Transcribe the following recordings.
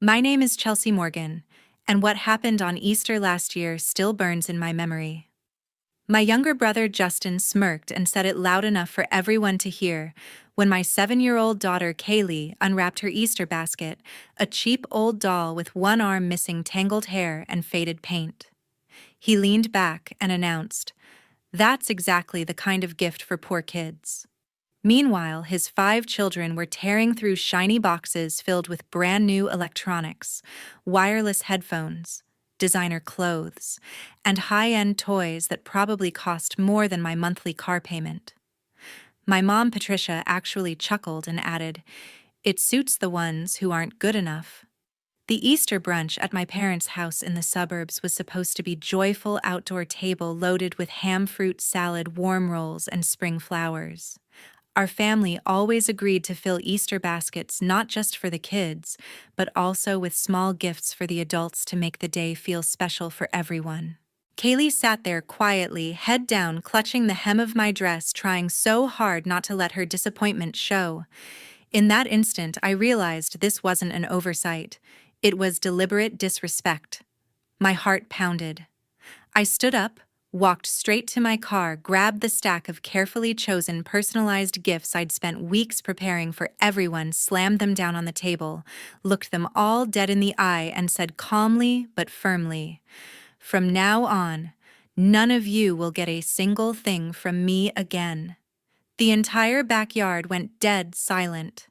My name is Chelsea Morgan, and what happened on Easter last year still burns in my memory. My younger brother Justin smirked and said it loud enough for everyone to hear when my 7-year-old daughter Kaylee unwrapped her Easter basket, a cheap old doll with one arm missing tangled hair and faded paint. He leaned back and announced, "That's exactly the kind of gift for poor kids." Meanwhile, his 5 children were tearing through shiny boxes filled with brand new electronics, wireless headphones, designer clothes, and high-end toys that probably cost more than my monthly car payment. My mom, Patricia, actually chuckled and added, "It suits the ones who aren't good enough." The Easter brunch at my parents' house in the suburbs was supposed to be joyful outdoor table loaded with ham fruit salad, warm rolls, and spring flowers. Our family always agreed to fill Easter baskets not just for the kids, but also with small gifts for the adults to make the day feel special for everyone. Kaylee sat there quietly, head down, clutching the hem of my dress, trying so hard not to let her disappointment show. In that instant, I realized this wasn't an oversight. It was deliberate disrespect. My heart pounded. I stood up, walked straight to my car, grabbed the stack of carefully chosen personalized gifts I'd spent weeks preparing for everyone, slammed them down on the table, looked them all dead in the eye, and said calmly but firmly, "From now on, none of you will get a single thing from me again." The entire backyard went dead silent.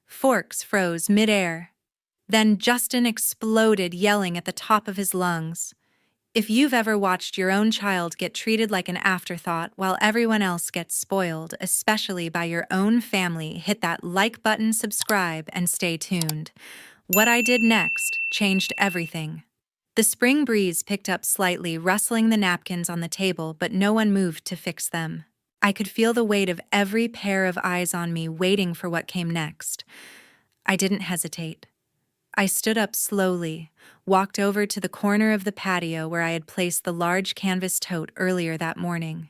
Forks froze midair. Then Justin exploded, yelling at the top of his lungs. If you've ever watched your own child get treated like an afterthought while everyone else gets spoiled, especially by your own family, hit that like button, subscribe, and stay tuned. What I did next changed everything. The spring breeze picked up slightly, rustling the napkins on the table, but no one moved to fix them. I could feel the weight of every pair of eyes on me, waiting for what came next. I didn't hesitate. I stood up slowly, walked over to the corner of the patio where I had placed the large canvas tote earlier that morning.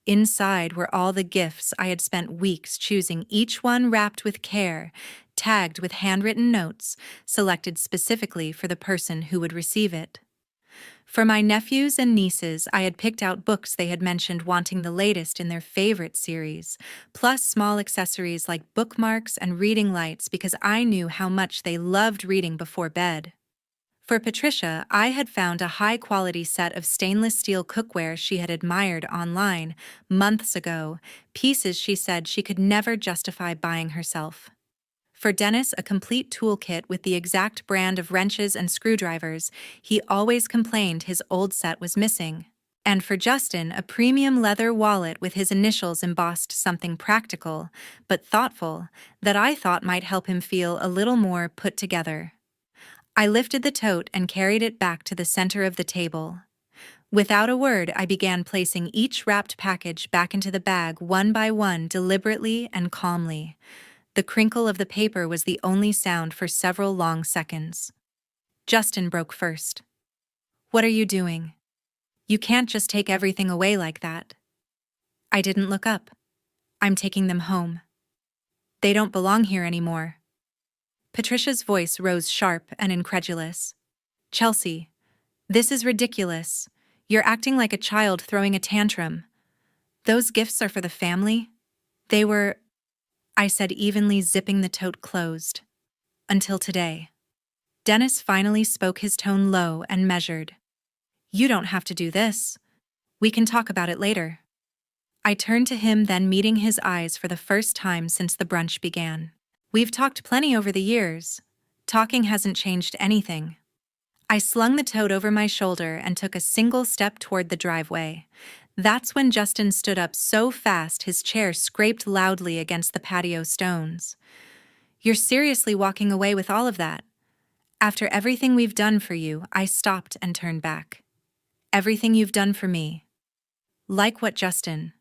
Inside were all the gifts I had spent weeks choosing, each one wrapped with care, tagged with handwritten notes, selected specifically for the person who would receive it. For my nephews and nieces, I had picked out books they had mentioned wanting the latest in their favorite series, plus small accessories like bookmarks and reading lights because I knew how much they loved reading before bed. For Patricia, I had found a high-quality set of stainless steel cookware she had admired online months ago, pieces she said she could never justify buying herself. For Dennis, a complete toolkit with the exact brand of wrenches and screwdrivers he always complained his old set was missing. And for Justin, a premium leather wallet with his initials embossed, something practical, but thoughtful, that I thought might help him feel a little more put together. I lifted the tote and carried it back to the center of the table. Without a word, I began placing each wrapped package back into the bag one by one, deliberately and calmly. The crinkle of the paper was the only sound for several long seconds. Justin broke first. "What are you doing? You can't just take everything away like that." I didn't look up. "I'm taking them home. They don't belong here anymore." Patricia's voice rose sharp and incredulous. "Chelsea, this is ridiculous. You're acting like a child throwing a tantrum. Those gifts are for the family. They were," I said evenly, zipping the tote closed. "Until today." Dennis finally spoke, his tone low and measured. "You don't have to do this. We can talk about it later." I turned to him, then meeting his eyes for the first time since the brunch began. "We've talked plenty over the years. Talking hasn't changed anything." I slung the tote over my shoulder and took a single step toward the driveway. That's when Justin stood up so fast his chair scraped loudly against the patio stones. "You're seriously walking away with all of that? After everything we've done for you," I stopped and turned back. "Everything you've done for me." "Like what, Justin?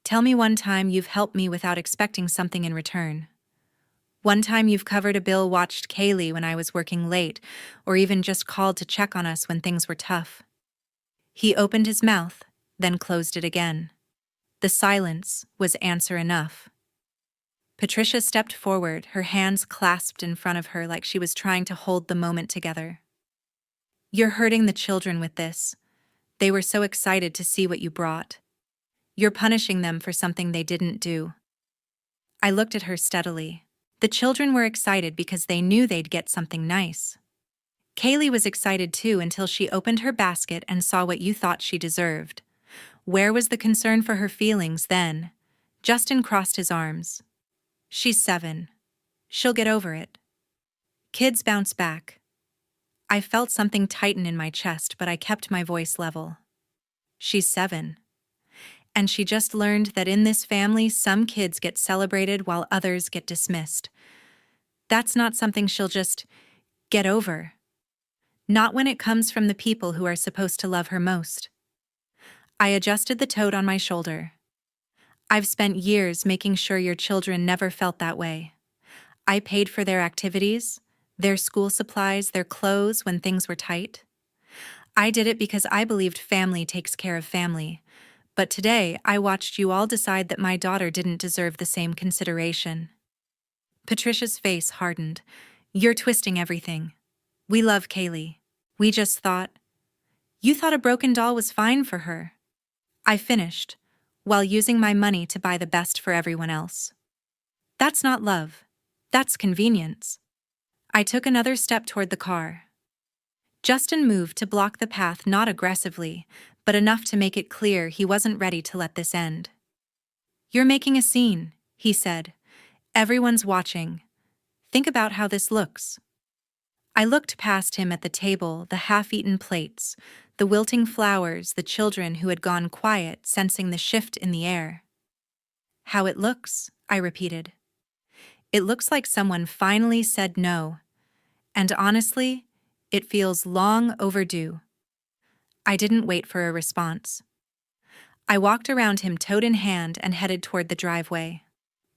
Tell me one time you've helped me without expecting something in return. One time you've covered a bill, watched Kaylee when I was working late, or even just called to check on us when things were tough." He opened his mouth, then closed it again. The silence was answer enough. Patricia stepped forward, her hands clasped in front of her like she was trying to hold the moment together. "You're hurting the children with this. They were so excited to see what you brought. You're punishing them for something they didn't do." I looked at her steadily. The children were excited because they knew they'd get something nice. Kaylee was excited too until she opened her basket and saw what you thought she deserved. Where was the concern for her feelings then? Justin crossed his arms. "She's 7. She'll get over it." Kids bounce back. I felt something tighten in my chest, but I kept my voice level. "She's 7. And she just learned that in this family, some kids get celebrated while others get dismissed. That's not something she'll just get over. Not when it comes from the people who are supposed to love her most." I adjusted the tote on my shoulder. "I've spent years making sure your children never felt that way. I paid for their activities, their school supplies, their clothes when things were tight. I did it because I believed family takes care of family. But today, I watched you all decide that my daughter didn't deserve the same consideration." Patricia's face hardened. "You're twisting everything. We love Kaylee. We just thought. You thought a broken doll was fine for her." I finished, while using my money to buy the best for everyone else. "That's not love. That's convenience." I took another step toward the car. Justin moved to block the path, not aggressively, but enough to make it clear he wasn't ready to let this end. "You're making a scene," he said. "Everyone's watching. Think about how this looks." I looked past him at the table, the half-eaten plates, the wilting flowers, the children who had gone quiet, sensing the shift in the air. "How it looks," I repeated. "It looks like someone finally said no. And honestly, it feels long overdue." I didn't wait for a response. I walked around him, tote in hand, and headed toward the driveway.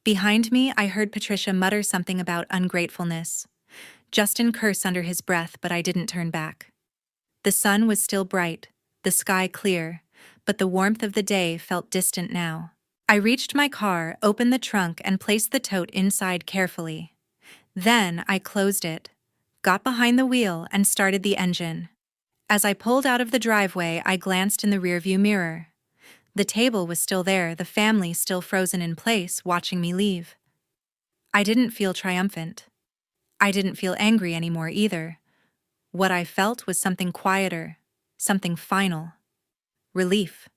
Behind me, I heard Patricia mutter something about ungratefulness. Justin cursed under his breath, but I didn't turn back. The sun was still bright, the sky clear, but the warmth of the day felt distant now. I reached my car, opened the trunk, and placed the tote inside carefully. Then I closed it, got behind the wheel, and started the engine. As I pulled out of the driveway, I glanced in the rearview mirror. The table was still there, the family still frozen in place, watching me leave. I didn't feel triumphant. I didn't feel angry anymore either. What I felt was something quieter, something final. Relief.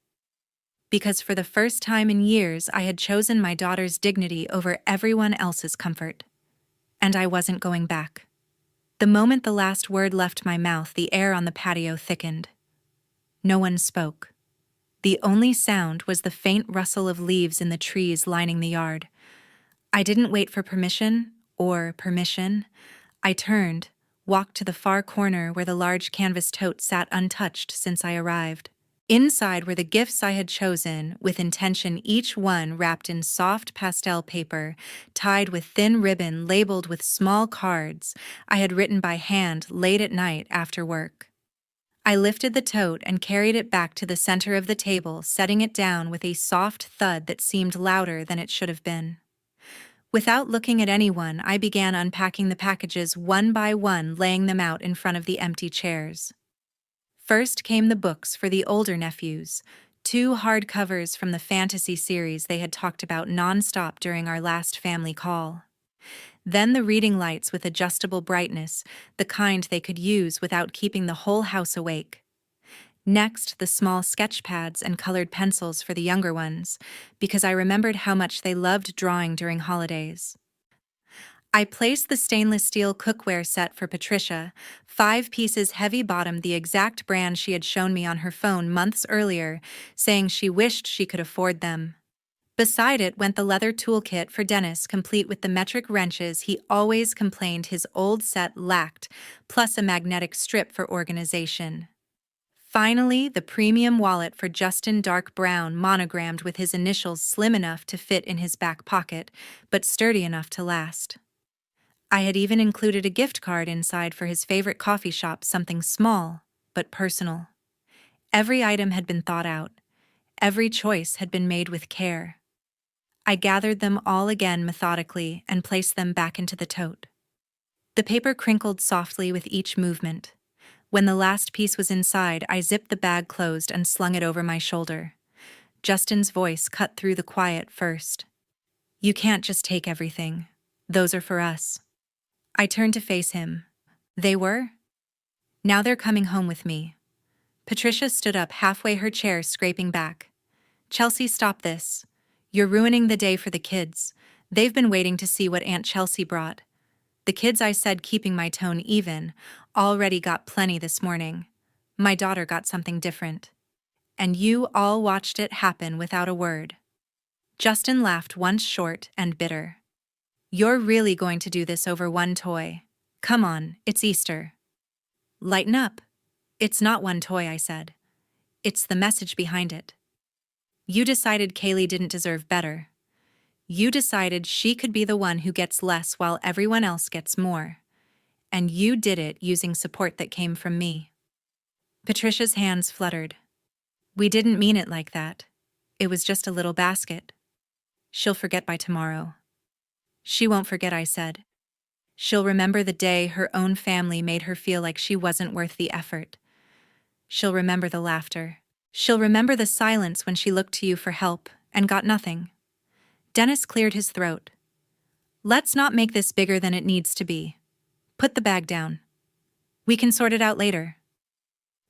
Because for the first time in years, I had chosen my daughter's dignity over everyone else's comfort. And I wasn't going back. The moment the last word left my mouth, the air on the patio thickened. No one spoke. The only sound was the faint rustle of leaves in the trees lining the yard. I didn't wait for permission. I turned, walked to the far corner where the large canvas tote sat untouched since I arrived. Inside were the gifts I had chosen, with intention, each one wrapped in soft pastel paper, tied with thin ribbon, labeled with small cards I had written by hand late at night after work. I lifted the tote and carried it back to the center of the table, setting it down with a soft thud that seemed louder than it should have been. Without looking at anyone, I began unpacking the packages one by one, laying them out in front of the empty chairs. First came the books for the older nephews, 2 hardcovers from the fantasy series they had talked about nonstop during our last family call. Then the reading lights with adjustable brightness, the kind they could use without keeping the whole house awake. Next, the small sketch pads and colored pencils for the younger ones, because I remembered how much they loved drawing during holidays. I placed the stainless steel cookware set for Patricia, 5 pieces heavy-bottomed, the exact brand she had shown me on her phone months earlier, saying she wished she could afford them. Beside it went the leather toolkit for Dennis, complete with the metric wrenches he always complained his old set lacked, plus a magnetic strip for organization. Finally, the premium wallet for Justin, dark brown, monogrammed with his initials, slim enough to fit in his back pocket, but sturdy enough to last. I had even included a gift card inside for his favorite coffee shop, something small, but personal. Every item had been thought out. Every choice had been made with care. I gathered them all again methodically and placed them back into the tote. The paper crinkled softly with each movement. When the last piece was inside, I zipped the bag closed and slung it over my shoulder. Justin's voice cut through the quiet first. "You can't just take everything. Those are for us." I turned to face him. They were? Now they're coming home with me. Patricia stood up halfway, her chair scraping back. "Chelsea, stop this. You're ruining the day for the kids. They've been waiting to see what Aunt Chelsea brought." The kids, I said, keeping my tone even, already got plenty this morning. My daughter got something different. And you all watched it happen without a word. Justin laughed once, short and bitter. "You're really going to do this over one toy? Come on, it's Easter." "Lighten up. It's not one toy," I said. "It's the message behind it. You decided Kaylee didn't deserve better. You decided she could be the one who gets less while everyone else gets more. And you did it using support that came from me." Patricia's hands fluttered. "We didn't mean it like that. It was just a little basket. She'll forget by tomorrow." "She won't forget," I said. "She'll remember the day her own family made her feel like she wasn't worth the effort. She'll remember the laughter. She'll remember the silence when she looked to you for help and got nothing." Dennis cleared his throat. "Let's not make this bigger than it needs to be. Put the bag down. We can sort it out later."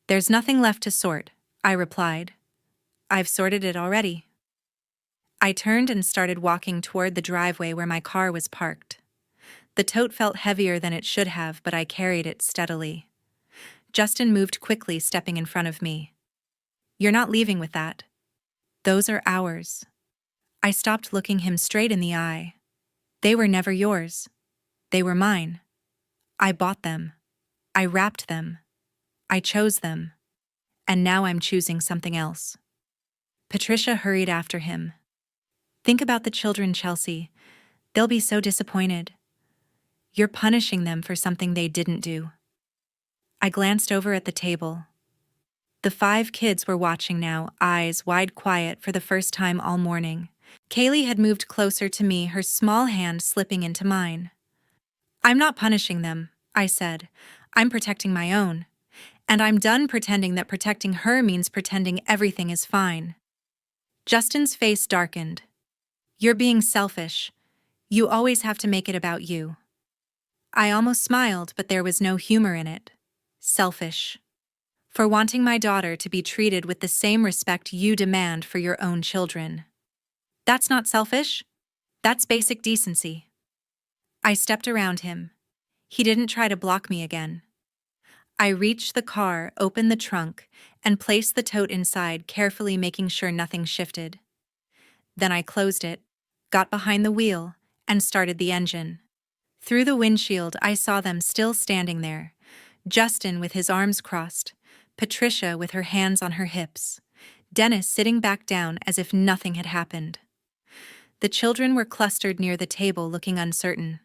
"There's nothing left to sort," I replied. "I've sorted it already." I turned and started walking toward the driveway where my car was parked. The tote felt heavier than it should have, but I carried it steadily. Justin moved quickly, stepping in front of me. "You're not leaving with that. Those are ours." I stopped, looking him straight in the eye. "They were never yours. They were mine. I bought them. I wrapped them. I chose them. And now I'm choosing something else." Patricia hurried after him. "Think about the children, Chelsea. They'll be so disappointed. You're punishing them for something they didn't do." I glanced over at the table. The 5 kids were watching now, eyes wide, quiet for the first time all morning. Kaylee had moved closer to me, her small hand slipping into mine. "I'm not punishing them," I said. "I'm protecting my own. And I'm done pretending that protecting her means pretending everything is fine." Justin's face darkened. "You're being selfish. You always have to make it about you." I almost smiled, but there was no humor in it. Selfish. For wanting my daughter to be treated with the same respect you demand for your own children. That's not selfish. That's basic decency. I stepped around him. He didn't try to block me again. I reached the car, opened the trunk, and placed the tote inside, carefully making sure nothing shifted. Then I closed it, got behind the wheel, and started the engine. Through the windshield, I saw them still standing there. Justin with his arms crossed, Patricia with her hands on her hips, Dennis sitting back down as if nothing had happened. The children were clustered near the table, looking uncertain.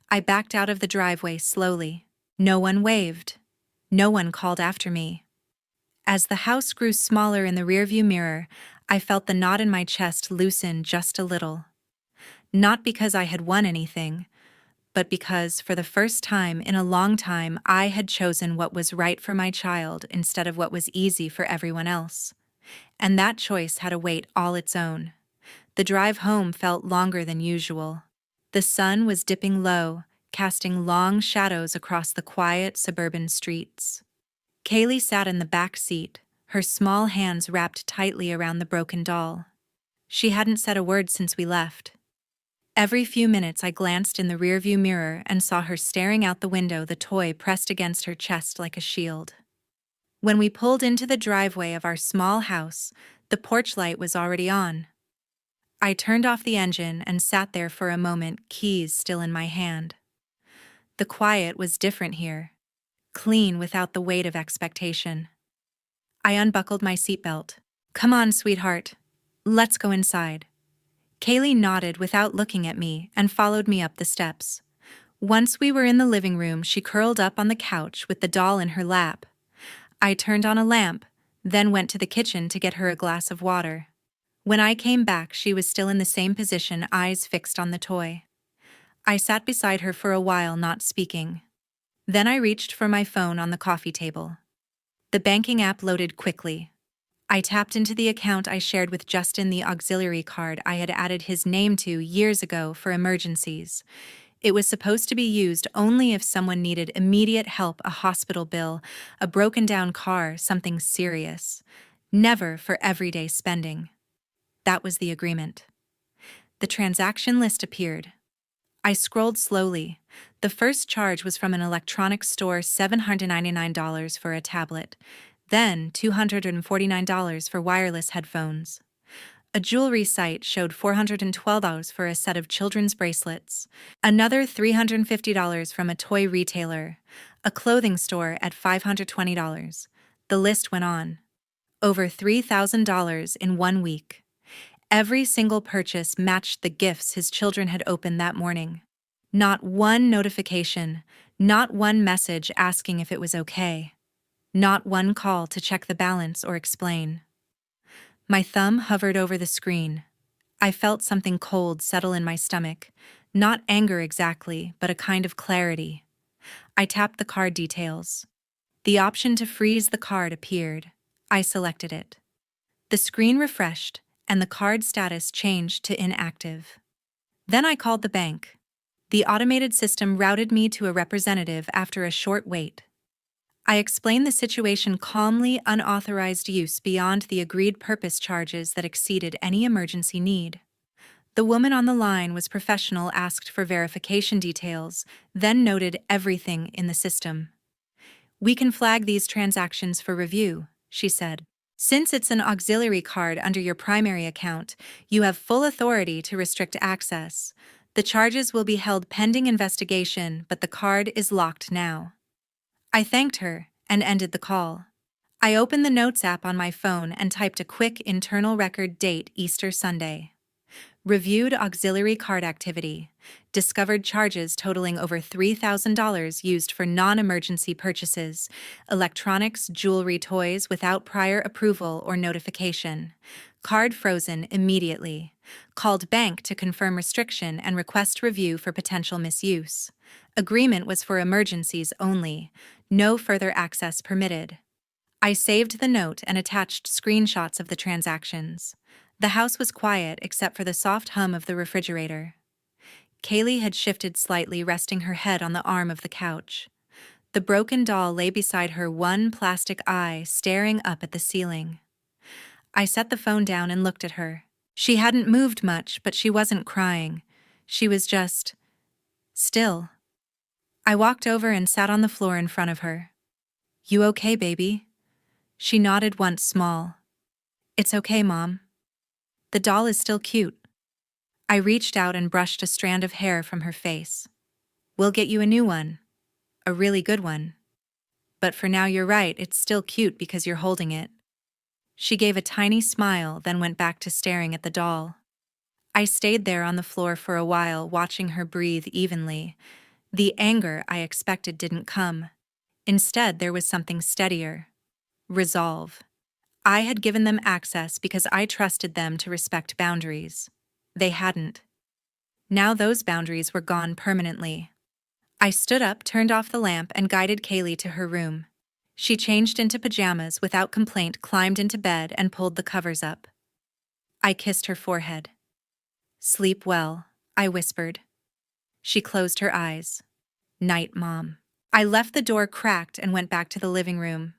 I backed out of the driveway slowly. No one waved. No one called after me. As the house grew smaller in the rearview mirror, I felt the knot in my chest loosen just a little. Not because I had won anything, but because, for the first time in a long time, I had chosen what was right for my child instead of what was easy for everyone else. And that choice had a weight all its own. The drive home felt longer than usual. The sun was dipping low, casting long shadows across the quiet suburban streets. Kaylee sat in the back seat, her small hands wrapped tightly around the broken doll. She hadn't said a word since we left. Every few minutes I glanced in the rearview mirror and saw her staring out the window, the toy pressed against her chest like a shield. When we pulled into the driveway of our small house, the porch light was already on. I turned off the engine and sat there for a moment, keys still in my hand. The quiet was different here, clean without the weight of expectation. I unbuckled my seatbelt. "Come on, sweetheart. Let's go inside." Kaylee nodded without looking at me and followed me up the steps. Once we were in the living room, she curled up on the couch with the doll in her lap. I turned on a lamp, then went to the kitchen to get her a glass of water. When I came back, she was still in the same position, eyes fixed on the toy. I sat beside her for a while, not speaking. Then I reached for my phone on the coffee table. The banking app loaded quickly. I tapped into the account I shared with Justin, the auxiliary card I had added his name to years ago for emergencies. It was supposed to be used only if someone needed immediate help, a hospital bill, a broken down car, something serious. Never for everyday spending. That was the agreement. The transaction list appeared. I scrolled slowly. The first charge was from an electronics store, $799 for a tablet, then $249 for wireless headphones. A jewelry site showed $412 for a set of children's bracelets, another $350 from a toy retailer, a clothing store at $520. The list went on. Over $3,000 in 1 week. Every single purchase matched the gifts his children had opened that morning. Not one notification, not one message asking if it was okay. Not one call to check the balance or explain. My thumb hovered over the screen. I felt something cold settle in my stomach. Not anger exactly, but a kind of clarity. I tapped the card details. The option to freeze the card appeared. I selected it. The screen refreshed, and the card status changed to inactive. Then I called the bank. The automated system routed me to a representative after a short wait. I explained the situation calmly, unauthorized use beyond the agreed purpose charges that exceeded any emergency need. The woman on the line was professional, asked for verification details, then noted everything in the system. "We can flag these transactions for review," she said. "Since it's an auxiliary card under your primary account, you have full authority to restrict access. The charges will be held pending investigation, but the card is locked now." I thanked her and ended the call. I opened the Notes app on my phone and typed a quick internal record: date Easter Sunday. Reviewed auxiliary card activity. Discovered charges totaling over $3,000 used for non-emergency purchases, electronics, jewelry, toys without prior approval or notification. Card frozen immediately. Called bank to confirm restriction and request review for potential misuse. Agreement was for emergencies only. No further access permitted. I saved the note and attached screenshots of the transactions. The house was quiet except for the soft hum of the refrigerator. Kaylee had shifted slightly, resting her head on the arm of the couch. The broken doll lay beside her, one plastic eye staring up at the ceiling. I set the phone down and looked at her. She hadn't moved much, but she wasn't crying. She was just still. I walked over and sat on the floor in front of her. "You okay, baby?" She nodded once, small. "It's okay, Mom. The doll is still cute." I reached out and brushed a strand of hair from her face. "We'll get you a new one. A really good one. But for now, you're right, it's still cute because you're holding it." She gave a tiny smile, then went back to staring at the doll. I stayed there on the floor for a while, watching her breathe evenly. The anger I expected didn't come. Instead, there was something steadier. Resolve. I had given them access because I trusted them to respect boundaries. They hadn't. Now those boundaries were gone permanently. I stood up, turned off the lamp, and guided Kaylee to her room. She changed into pajamas without complaint, climbed into bed, and pulled the covers up. I kissed her forehead. "Sleep well," I whispered. She closed her eyes. "Night, Mom." I left the door cracked and went back to the living room.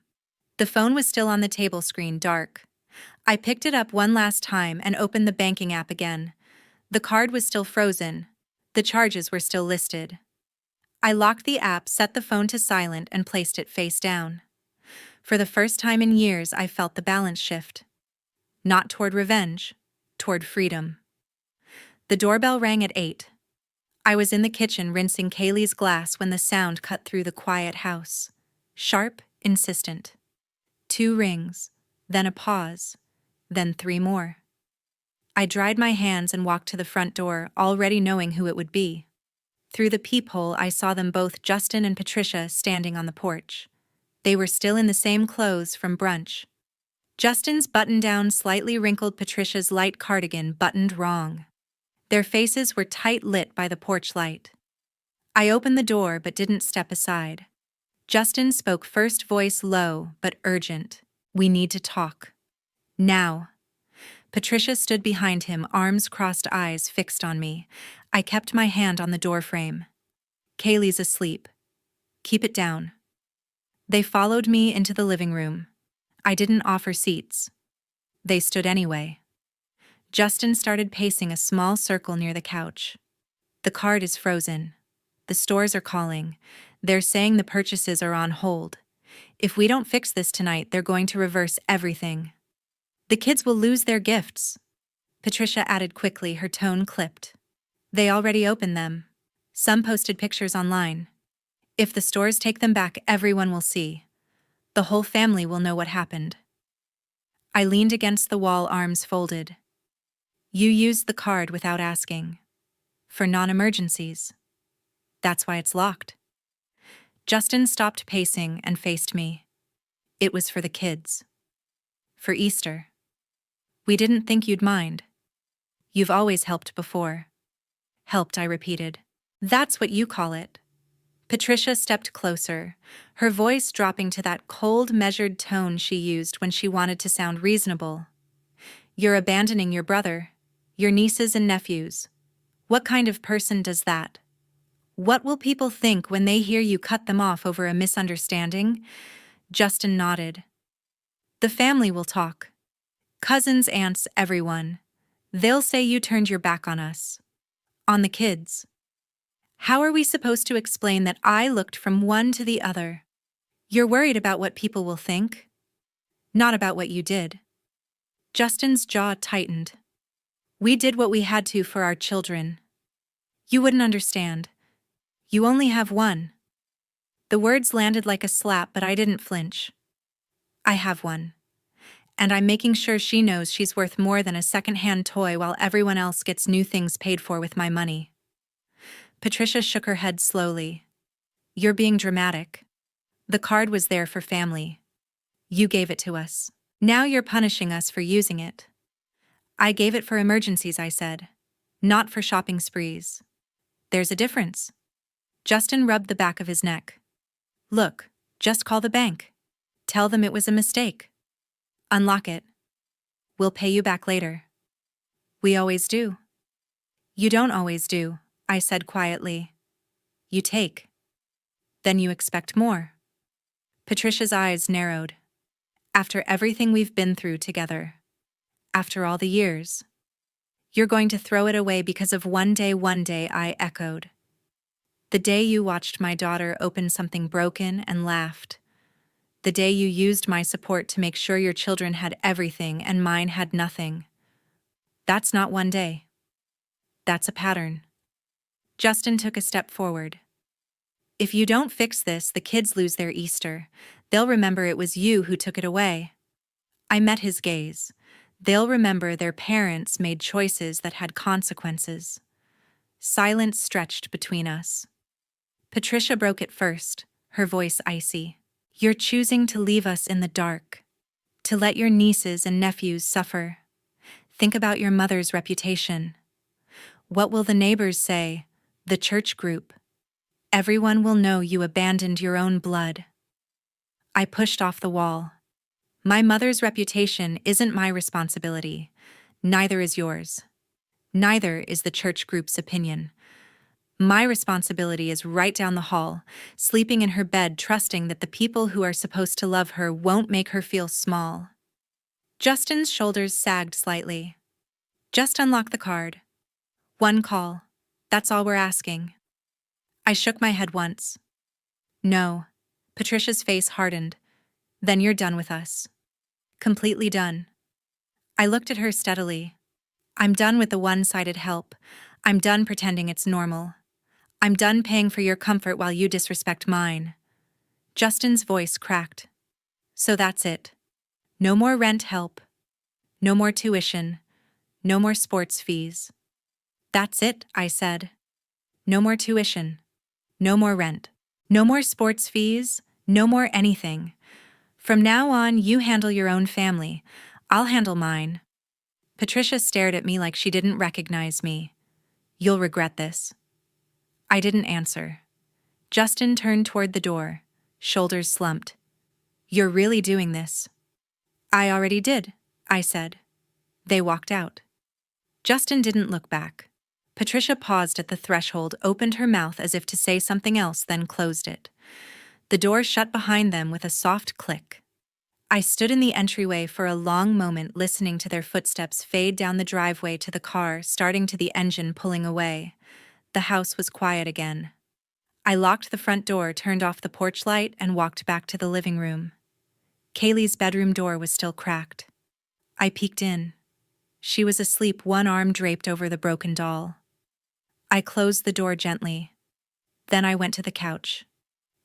The phone was still on the table screen, dark. I picked it up one last time and opened the banking app again. The card was still frozen. The charges were still listed. I locked the app, set the phone to silent, and placed it face down. For the first time in years, I felt the balance shift. Not toward revenge, toward freedom. The doorbell rang at 8. I was in the kitchen rinsing Kaylee's glass when the sound cut through the quiet house. Sharp, insistent. 2 rings, then a pause, then 3 more. I dried my hands and walked to the front door, already knowing who it would be. Through the peephole, I saw them both, Justin and Patricia, standing on the porch. They were still in the same clothes from brunch. Justin's button-down slightly wrinkled Patricia's light cardigan buttoned wrong. Their faces were tight-lit by the porch light. I opened the door but didn't step aside. Justin spoke first, voice low but urgent. "We need to talk. Now." Patricia stood behind him, arms crossed, eyes fixed on me. I kept my hand on the doorframe. "Kaylee's asleep. Keep it down." They followed me into the living room. I didn't offer seats. They stood anyway. Justin started pacing a small circle near the couch. "The card is frozen. The stores are calling. They're saying the purchases are on hold. If we don't fix this tonight, they're going to reverse everything. The kids will lose their gifts." Patricia added quickly, her tone clipped. "They already opened them. Some posted pictures online. If the stores take them back, everyone will see. The whole family will know what happened." I leaned against the wall, arms folded. "You used the card without asking. For non-emergencies. That's why it's locked." Justin stopped pacing and faced me. "It was for the kids. For Easter. We didn't think you'd mind. You've always helped before." "Helped," I repeated. "That's what you call it." Patricia stepped closer, her voice dropping to that cold, measured tone she used when she wanted to sound reasonable. "You're abandoning your brother, your nieces and nephews. What kind of person does that? What will people think when they hear you cut them off over a misunderstanding?" Justin nodded. "The family will talk. Cousins, aunts, everyone. They'll say you turned your back on us. On the kids. How are we supposed to explain that I looked from one to the other? You're worried about what people will think? Not about what you did." Justin's jaw tightened. "We did what we had to for our children. You wouldn't understand. You only have one." The words landed like a slap, but I didn't flinch. "I have one. And I'm making sure she knows she's worth more than a second-hand toy while everyone else gets new things paid for with my money." Patricia shook her head slowly. "You're being dramatic. The card was there for family. You gave it to us. Now you're punishing us for using it." "I gave it for emergencies," I said. "Not for shopping sprees. There's a difference." Justin rubbed the back of his neck. "Look, just call the bank. Tell them it was a mistake. Unlock it. We'll pay you back later." "We always do." "You don't always do," I said quietly. "You take. Then you expect more." Patricia's eyes narrowed. "After everything we've been through together. After all the years. You're going to throw it away because of one day," I echoed. "The day you watched my daughter open something broken and laughed. The day you used my support to make sure your children had everything and mine had nothing. That's not one day. That's a pattern." Justin took a step forward. "If you don't fix this, the kids lose their Easter. They'll remember it was you who took it away." I met his gaze. "They'll remember their parents made choices that had consequences." Silence stretched between us. Patricia broke it first, her voice icy. "You're choosing to leave us in the dark. To let your nieces and nephews suffer. Think about your mother's reputation. What will the neighbors say? The church group? Everyone will know you abandoned your own blood." I pushed off the wall. "My mother's reputation isn't my responsibility. Neither is yours. Neither is the church group's opinion. My responsibility is right down the hall, sleeping in her bed, trusting that the people who are supposed to love her won't make her feel small." Justin's shoulders sagged slightly. "Just unlock the card. One call. That's all we're asking." I shook my head once. "No." Patricia's face hardened. "Then you're done with us. Completely done." I looked at her steadily. "I'm done with the one-sided help. I'm done pretending it's normal. I'm done paying for your comfort while you disrespect mine." Justin's voice cracked. "So that's it. No more rent help. No more tuition. No more sports fees." "That's it," I said. "No more tuition. No more rent. No more sports fees. No more anything. From now on, you handle your own family. I'll handle mine. Patricia stared at me like she didn't recognize me. You'll regret this. I didn't answer. Justin turned toward the door, shoulders slumped. You're really doing this? I already did, I said. They walked out. Justin didn't look back. Patricia paused at the threshold, opened her mouth as if to say something else, then closed it. The door shut behind them with a soft click. I stood in the entryway for a long moment, listening to their footsteps fade down the driveway to the car, starting to the engine pulling away. The house was quiet again. I locked the front door, turned off the porch light, and walked back to the living room. Kaylee's bedroom door was still cracked. I peeked in. She was asleep, one arm draped over the broken doll. I closed the door gently. Then I went to the couch,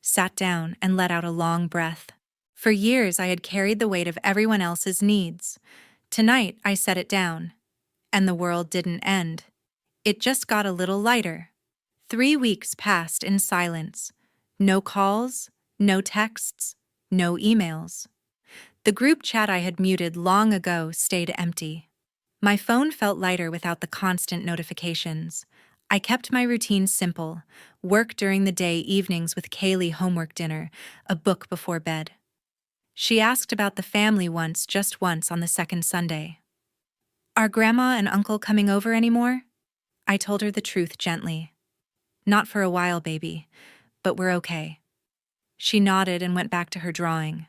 sat down, and let out a long breath. For years, I had carried the weight of everyone else's needs. Tonight, I set it down. And the world didn't end. It just got a little lighter. 3 weeks passed in silence. No calls, no texts, no emails. The group chat I had muted long ago stayed empty. My phone felt lighter without the constant notifications. I kept my routine simple: work during the day, evenings with Kaylee, homework, dinner, a book before bed. She asked about the family just once on the second Sunday. Are Grandma and Uncle coming over anymore? I told her the truth gently. Not for a while, baby, but we're okay. She nodded and went back to her drawing.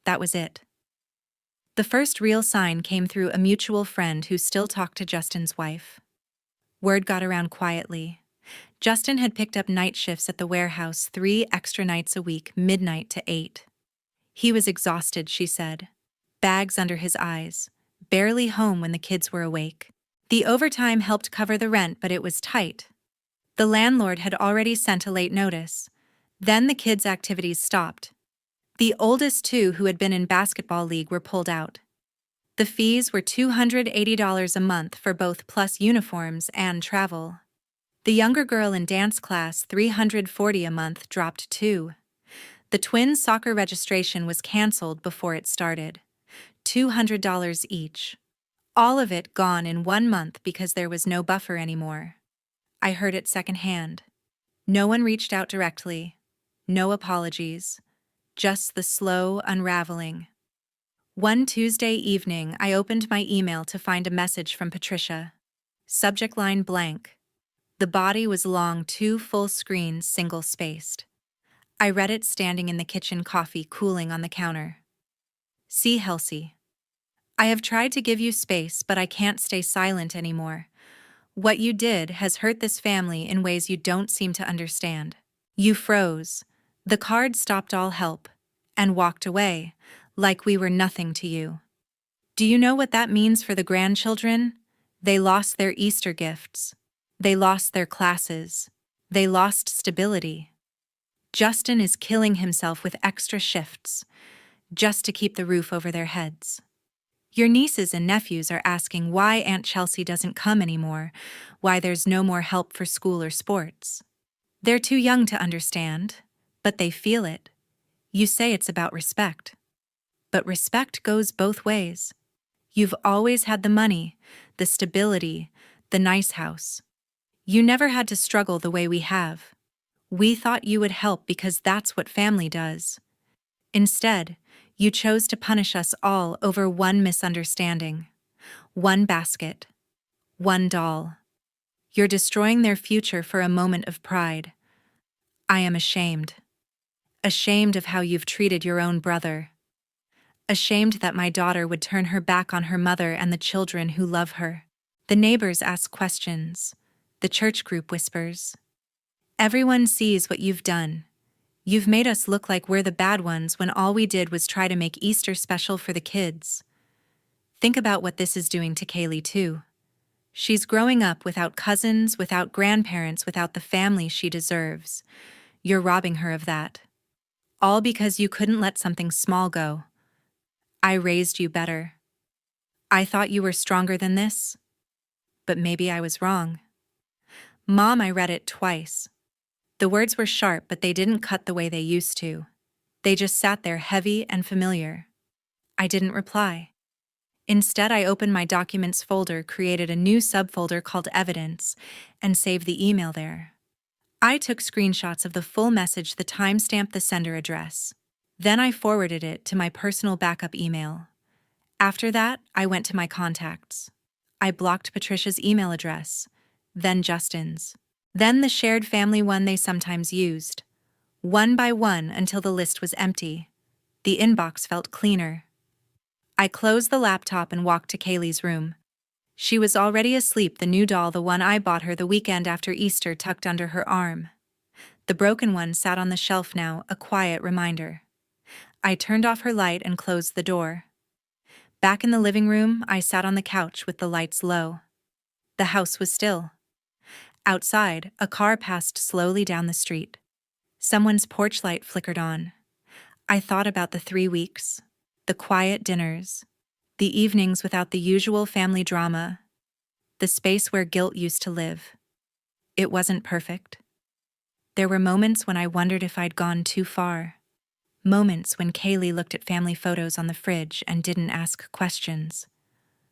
That was it. The first real sign came through a mutual friend who still talked to Justin's wife. Word got around quietly. Justin had picked up night shifts at the warehouse 3 extra nights a week, midnight to 8. He was exhausted, she said. Bags under his eyes, barely home when the kids were awake. The overtime helped cover the rent, but it was tight. The landlord had already sent a late notice. Then the kids' activities stopped. The oldest 2, who had been in basketball league, were pulled out. The fees were $280 a month for both, plus uniforms and travel. The younger girl in dance class, $340 a month, dropped too. The twins' soccer registration was canceled before it started. $200 each. All of it gone in 1 month because there was no buffer anymore. I heard it secondhand. No one reached out directly. No apologies. Just the slow unraveling. One Tuesday evening, I opened my email to find a message from Patricia. Subject line blank. The body was long, 2 full screens, single-spaced. I read it standing in the kitchen, coffee cooling on the counter. See, Halsey. I have tried to give you space, but I can't stay silent anymore. What you did has hurt this family in ways you don't seem to understand. You froze. The card stopped all help, and walked away, like we were nothing to you. Do you know what that means for the grandchildren? They lost their Easter gifts. They lost their classes. They lost stability. Justin is killing himself with extra shifts, just to keep the roof over their heads. Your nieces and nephews are asking why Aunt Chelsea doesn't come anymore, why there's no more help for school or sports. They're too young to understand, but they feel it. You say it's about respect. But respect goes both ways. You've always had the money, the stability, the nice house. You never had to struggle the way we have. We thought you would help because that's what family does. Instead, you chose to punish us all over one misunderstanding. One basket. One doll. You're destroying their future for a moment of pride. I am ashamed. Ashamed of how you've treated your own brother. Ashamed that my daughter would turn her back on her mother and the children who love her. The neighbors ask questions. The church group whispers. Everyone sees what you've done. You've made us look like we're the bad ones when all we did was try to make Easter special for the kids. Think about what this is doing to Kaylee, too. She's growing up without cousins, without grandparents, without the family she deserves. You're robbing her of that. All because you couldn't let something small go. I raised you better. I thought you were stronger than this. But maybe I was wrong. Mom, I read it twice. The words were sharp, but they didn't cut the way they used to. They just sat there heavy and familiar. I didn't reply. Instead, I opened my documents folder, created a new subfolder called Evidence, and saved the email there. I took screenshots of the full message, the timestamp, the sender address. Then I forwarded it to my personal backup email. After that, I went to my contacts. I blocked Patricia's email address, then Justin's, then the shared family one they sometimes used, one by one until the list was empty. The inbox felt cleaner. I closed the laptop and walked to Kaylee's room. She was already asleep, the new doll, the one I bought her the weekend after Easter, tucked under her arm. The broken one sat on the shelf now, a quiet reminder. I turned off her light and closed the door. Back in the living room, I sat on the couch with the lights low. The house was still. Outside, a car passed slowly down the street. Someone's porch light flickered on. I thought about the 3 weeks, the quiet dinners, the evenings without the usual family drama, the space where guilt used to live. It wasn't perfect. There were moments when I wondered if I'd gone too far. Moments when Kaylee looked at family photos on the fridge and didn't ask questions.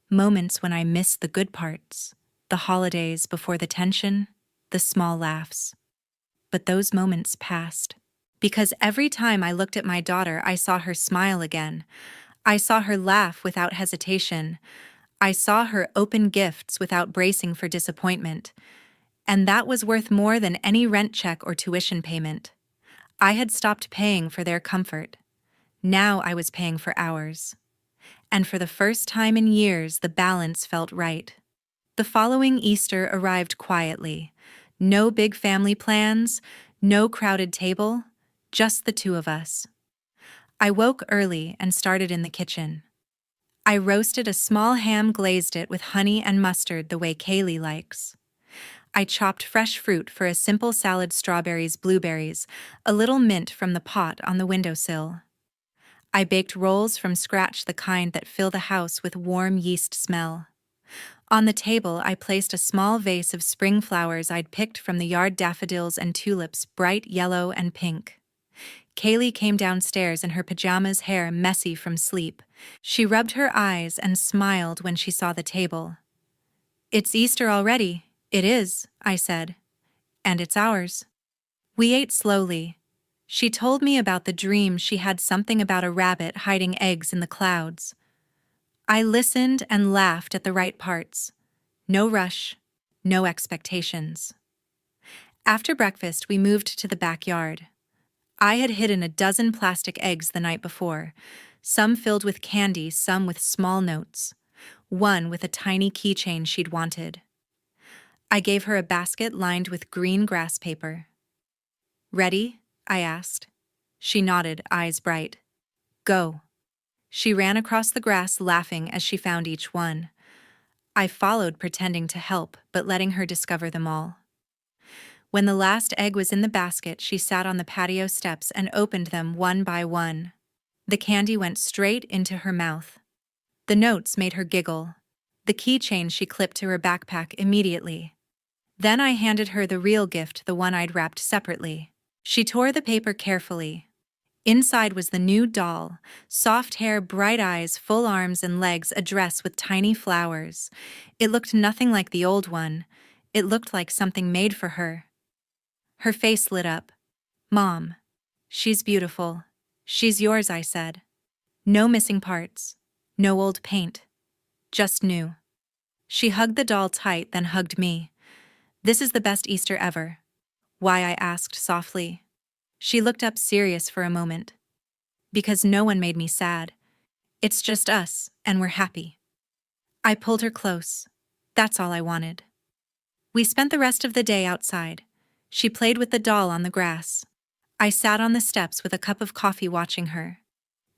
Moments when I missed the good parts, the holidays before the tension, the small laughs. But those moments passed. Because every time I looked at my daughter, I saw her smile again. I saw her laugh without hesitation. I saw her open gifts without bracing for disappointment. And that was worth more than any rent check or tuition payment. I had stopped paying for their comfort. Now I was paying for ours. And for the first time in years, the balance felt right. The following Easter arrived quietly. No big family plans, no crowded table, just the two of us. I woke early and started in the kitchen. I roasted a small ham, glazed it with honey and mustard the way Kaylee likes. I chopped fresh fruit for a simple salad, strawberries, blueberries, a little mint from the pot on the windowsill. I baked rolls from scratch, the kind that fill the house with warm yeast smell. On the table, I placed a small vase of spring flowers I'd picked from the yard, daffodils and tulips, bright yellow and pink. Kaylee came downstairs in her pajamas, hair messy from sleep. She rubbed her eyes and smiled when she saw the table. "It's Easter already." "It is," I said. "And it's ours." We ate slowly. She told me about the dream she had, something about a rabbit hiding eggs in the clouds. I listened and laughed at the right parts. No rush, no expectations. After breakfast, we moved to the backyard. I had hidden a dozen plastic eggs the night before, some filled with candy, some with small notes, one with a tiny keychain she'd wanted. I gave her a basket lined with green grass paper. "Ready?" I asked. She nodded, eyes bright. "Go." She ran across the grass, laughing as she found each one. I followed, pretending to help, but letting her discover them all. When the last egg was in the basket, she sat on the patio steps and opened them one by one. The candy went straight into her mouth. The notes made her giggle. The keychain she clipped to her backpack immediately. Then I handed her the real gift, the one I'd wrapped separately. She tore the paper carefully. Inside was the new doll, soft hair, bright eyes, full arms and legs, a dress with tiny flowers. It looked nothing like the old one. It looked like something made for her. Her face lit up. "Mom, she's beautiful. She's yours," I said. "No missing parts. No old paint. Just new." She hugged the doll tight, then hugged me. "This is the best Easter ever." "Why?" I asked softly. She looked up, serious for a moment. "Because no one made me sad. It's just us, and we're happy." I pulled her close. That's all I wanted. We spent the rest of the day outside. She played with the doll on the grass. I sat on the steps with a cup of coffee watching her.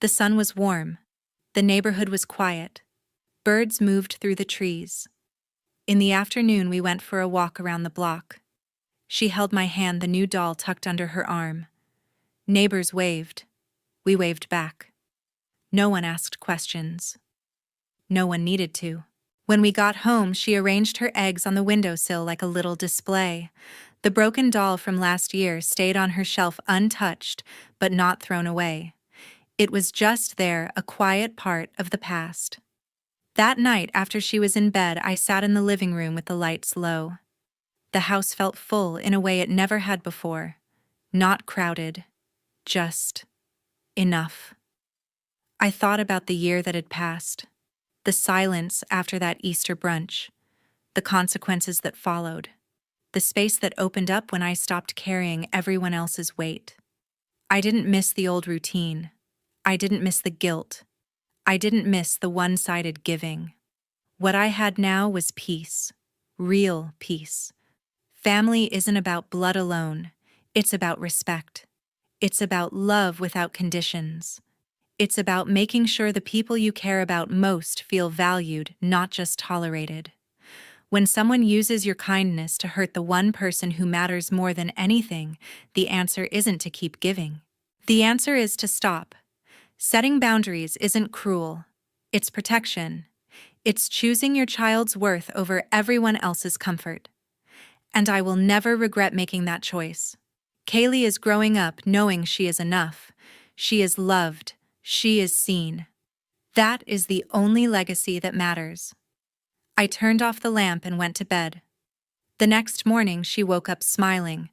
The sun was warm. The neighborhood was quiet. Birds moved through the trees. In the afternoon, we went for a walk around the block. She held my hand, the new doll tucked under her arm. Neighbors waved. We waved back. No one asked questions. No one needed to. When we got home, she arranged her eggs on the windowsill like a little display. The broken doll from last year stayed on her shelf untouched, but not thrown away. It was just there, a quiet part of the past. That night, after she was in bed, I sat in the living room with the lights low. The house felt full in a way it never had before. Not crowded, just enough. I thought about the year that had passed, the silence after that Easter brunch, the consequences that followed, the space that opened up when I stopped carrying everyone else's weight. I didn't miss the old routine. I didn't miss the guilt. I didn't miss the one-sided giving. What I had now was peace. Real peace. Family isn't about blood alone. It's about respect. It's about love without conditions. It's about making sure the people you care about most feel valued, not just tolerated. When someone uses your kindness to hurt the one person who matters more than anything, the answer isn't to keep giving. The answer is to stop. Setting boundaries isn't cruel. It's protection. It's choosing your child's worth over everyone else's comfort. And I will never regret making that choice. Kaylee is growing up knowing she is enough. She is loved. She is seen. That is the only legacy that matters. I turned off the lamp and went to bed. The next morning, she woke up smiling,